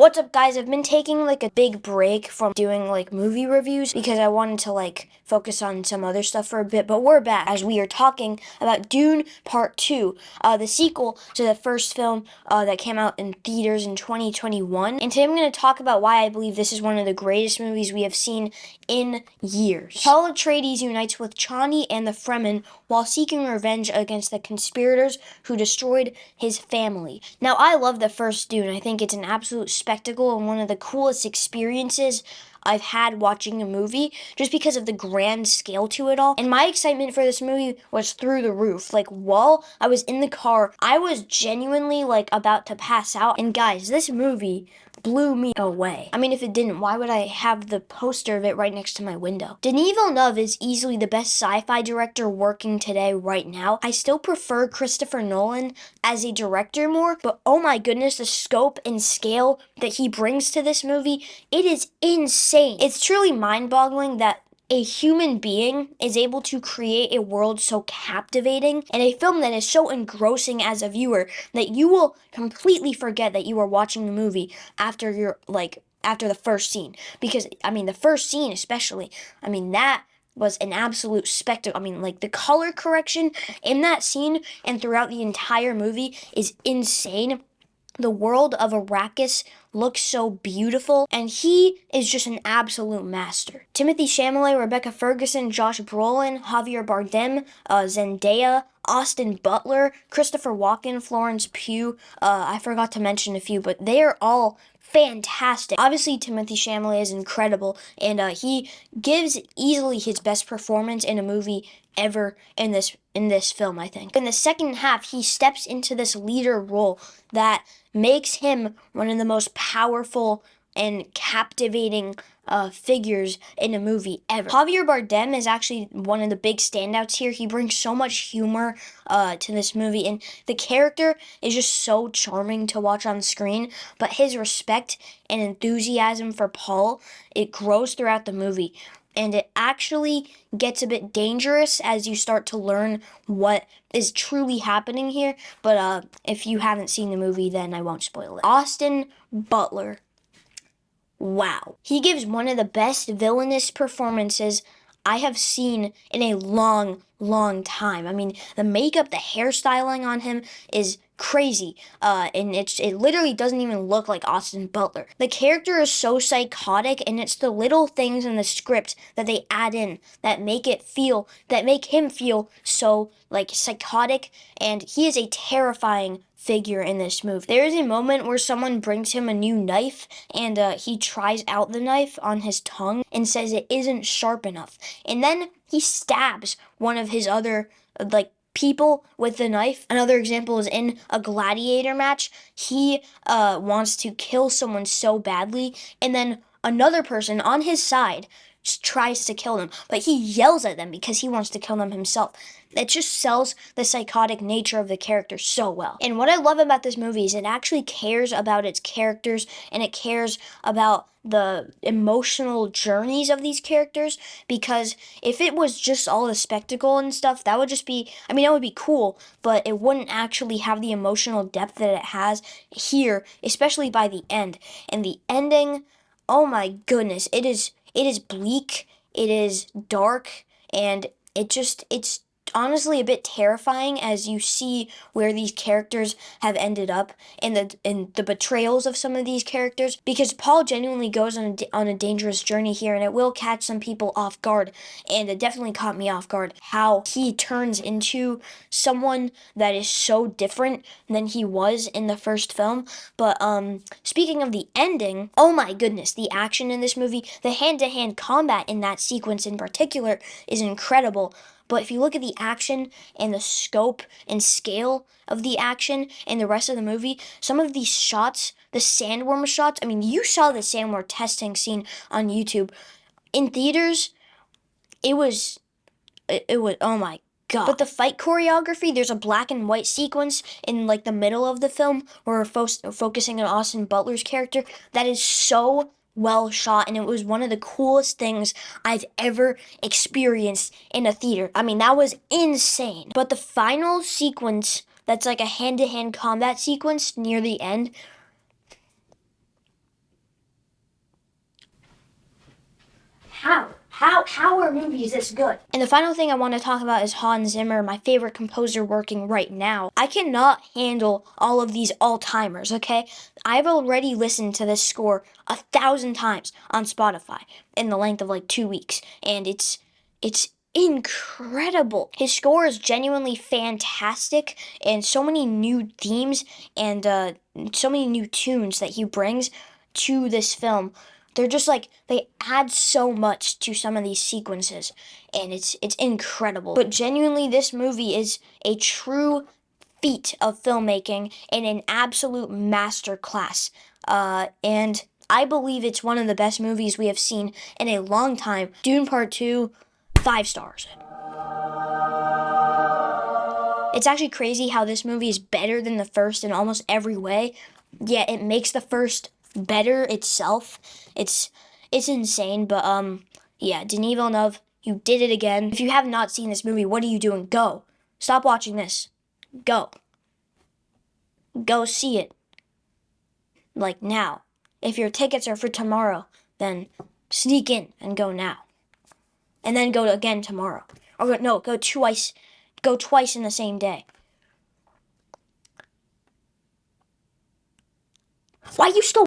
What's up, guys? I've been taking like a big break from doing like movie reviews because I wanted to like focus on some other stuff for a bit, but we're back as we are talking about Dune Part 2, the sequel to the first film that came out in theaters in 2021. And today I'm going to talk about why I believe this is one of the greatest movies we have seen in years. Paul Atreides unites with Chani and the Fremen while seeking revenge against the conspirators who destroyed his family. Now, I love the first Dune. I think it's an absolute spectacle and one of the coolest experiences I've had watching a movie just because of the grand scale to it all. And my excitement for this movie was through the roof. Like, while I was in the car, I was genuinely like about to pass out. And guys, this movie blew me away. I mean, if it didn't, why would I have the poster of it right next to my window? Denis Villeneuve is easily the best sci-fi director working today right now. I still prefer Christopher Nolan as a director more, but oh my goodness, the scope and scale that he brings to this movie, it is insane. It's truly mind-boggling that a human being is able to create a world so captivating and a film that is so engrossing as a viewer that you will completely forget that you are watching the movie after the first scene. Because, I mean, the first scene especially, I mean, that was an absolute spectacle. I mean, like, the color correction in that scene and throughout the entire movie is insane. The world of Arrakis looks so beautiful, and he is just an absolute master. Timothée Chalamet, Rebecca Ferguson, Josh Brolin, Javier Bardem, Zendaya, Austin Butler, Christopher Walken, Florence Pugh. I forgot to mention a few, but they are all fantastic. Obviously, Timothée Chalamet is incredible, and he gives easily his best performance in a movie ever in this film, I think. In the second half, he steps into this leader role that makes him one of the most powerful and captivating figures in a movie ever. Javier Bardem is actually one of the big standouts here. He brings so much humor to this movie, and the character is just so charming to watch on screen, but his respect and enthusiasm for Paul, it grows throughout the movie. And it actually gets a bit dangerous as you start to learn what is truly happening here. But if you haven't seen the movie, then I won't spoil it. Austin Butler. Wow. He gives one of the best villainous performances I have seen in a long time. I mean, the makeup, the hairstyling on him is crazy, and it literally doesn't even look like Austin Butler. The character is so psychotic, and it's the little things in the script that they add in that make him feel so like psychotic, and he is a terrifying figure in this movie. There is a moment where someone brings him a new knife, and he tries out the knife on his tongue and says it isn't sharp enough, and then he stabs one of his other people with the knife. Another example is in a gladiator match. He wants to kill someone so badly, and then another person on his side just tries to kill them, but he yells at them because he wants to kill them himself. It just sells the psychotic nature of the character so well. And what I love about this movie is it actually cares about its characters, and it cares about the emotional journeys of these characters, because if it was just all the spectacle and stuff, that would just be, I mean, that would be cool, but it wouldn't actually have the emotional depth that it has here, especially by the end. And the ending, oh my goodness, it is bleak, it is dark, and it's honestly a bit terrifying as you see where these characters have ended up and the betrayals of some of these characters, because Paul genuinely goes on a dangerous journey here, and it will catch some people off guard, and it definitely caught me off guard how he turns into someone that is so different than he was in the first film. But speaking of the ending, oh my goodness, the action in this movie, the hand-to-hand combat in that sequence in particular is incredible. But if you look at the action and the scope and scale of the action and the rest of the movie, some of these shots, the sandworm shots, I mean, you saw the sandworm testing scene on YouTube. In theaters, it was, oh my God. But the fight choreography, there's a black and white sequence in like the middle of the film where we're focusing on Austin Butler's character that is so well shot, and it was one of the coolest things I've ever experienced in a theater. I mean, that was insane. But the final sequence, that's like a hand-to-hand combat sequence near the end, hour movie is this good. And the final thing I want to talk about is Hans Zimmer, my favorite composer working right now. I cannot handle all of these all-timers, okay? I've already listened to this score 1,000 times on Spotify in the length of like 2 weeks, and it's incredible. His score is genuinely fantastic, and so many new themes and so many new tunes that he brings to this film. They're just like, they add so much to some of these sequences, and it's incredible. But genuinely, this movie is a true feat of filmmaking and an absolute masterclass. And I believe it's one of the best movies we have seen in a long time. Dune Part 2, 5 stars. It's actually crazy how this movie is better than the first in almost every way. Yeah, it makes the first better itself. It's insane, but yeah, Denis Villeneuve, you did it again. If you have not seen this movie, what are you doing? Go. Stop watching this. Go. Go see it. Like now. If your tickets are for tomorrow, then sneak in and go now. And then go again tomorrow. Or no, go twice. Go twice in the same day. Why are you still